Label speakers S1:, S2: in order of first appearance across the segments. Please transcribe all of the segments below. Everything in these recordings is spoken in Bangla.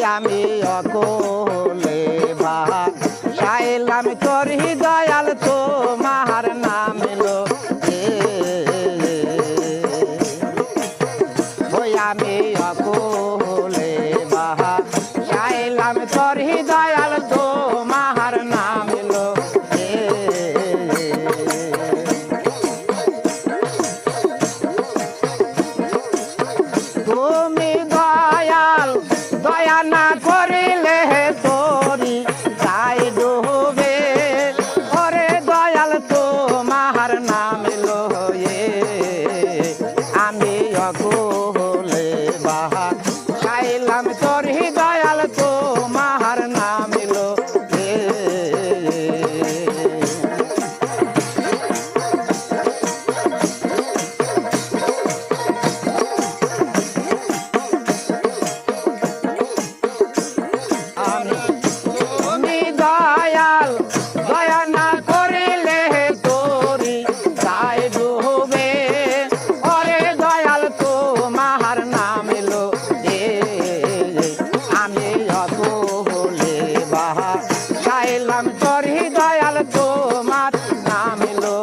S1: আমি অকলে ভাসাইলাম তোর দয়াল তোমার নাম লো ওই আমি অকলে ভাসাইলাম তোর দয়াল তোমার নাম লো তুমি দয়াল দয়া না করিলে তোরি তাই ডুবে ওরে দয়াল তোমার নাম লয়ে আমি অকুলে বাহা চাইলাম তোরি দয়াল তোমার নাম লয়ে তুমি দয়াল দয়া না করিলে তোরি তাই ডুবে ওরে দয়াল তোমার নাম লো আমি অকুলে বাহা চাইলাম তোরি দয়াল তোমার নাম লো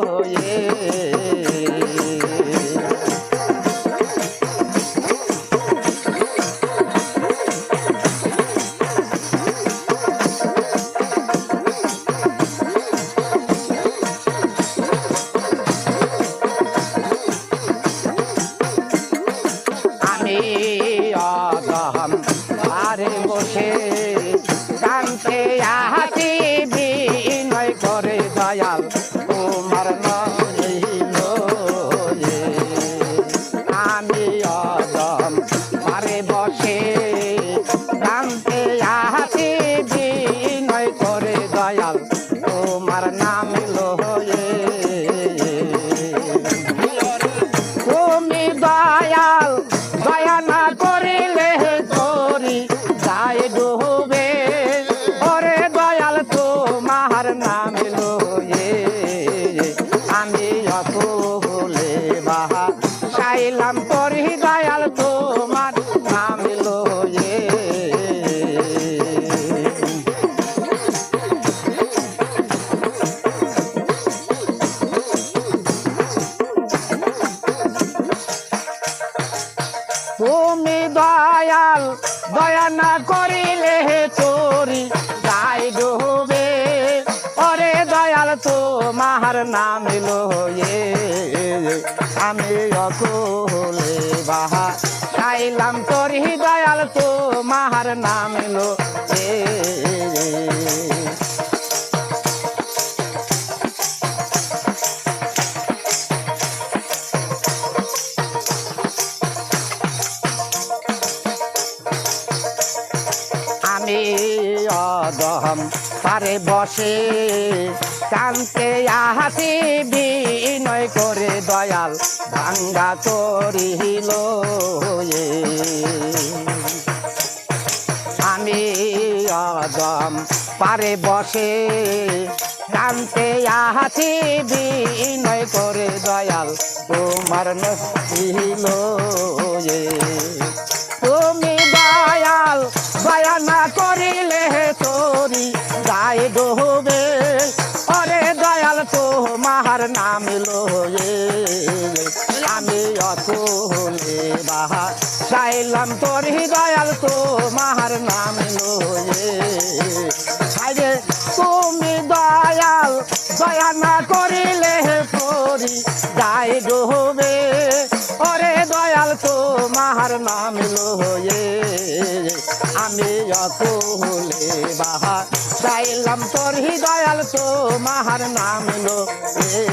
S1: আমি অদম আরে বসে কান্তে আহাতি বিনয় করে দয়াল তোমার নইল আমি অদম আরে বসে কান্তে আহাতি বিনয় করে দয়াল তোমার নাম লয়ে তুমি দয়াল দয়া না করিলে তোরি যাই ডুবে ওরে দয়াল তোমার নাম লয়ে আমি অকুলে বাহা চাইলাম তোরি দয়াল তোমার নাম লয়ে তুমি দয়াল দয়া না করিলে তোরি যাই ডুবে ওরে দয়াল তোমার নাম লয়ে আমি অকুলে বাহা চাইলাম তোরি দয়াল তোমার নাম লয়ে আমি অদম পারে বসে কান্তে আহাতি বিনয় করে দয়াল ভাঙ্গা করিল আমি অদম পারে বসে কান্তে আহাতি বিনয় করে দয়াল তোমার নহিল তুমি দয়াল দয়া না করিলে তোরি যাই ডুবে ওরে দয়াল তোমার নাম লয়ে আমি অকুলে বাহা চাইলাম তোরি দয়াল তোমার নাম লয়ে আরে তুমি দয়াল দয়া না করিলে তোরি যাই ডুবে ওরে দয়াল তোমার নাম লয়ে আমি অকুলে বাহা চাইলাম তোর দয়াল তোমার নাম লয়ে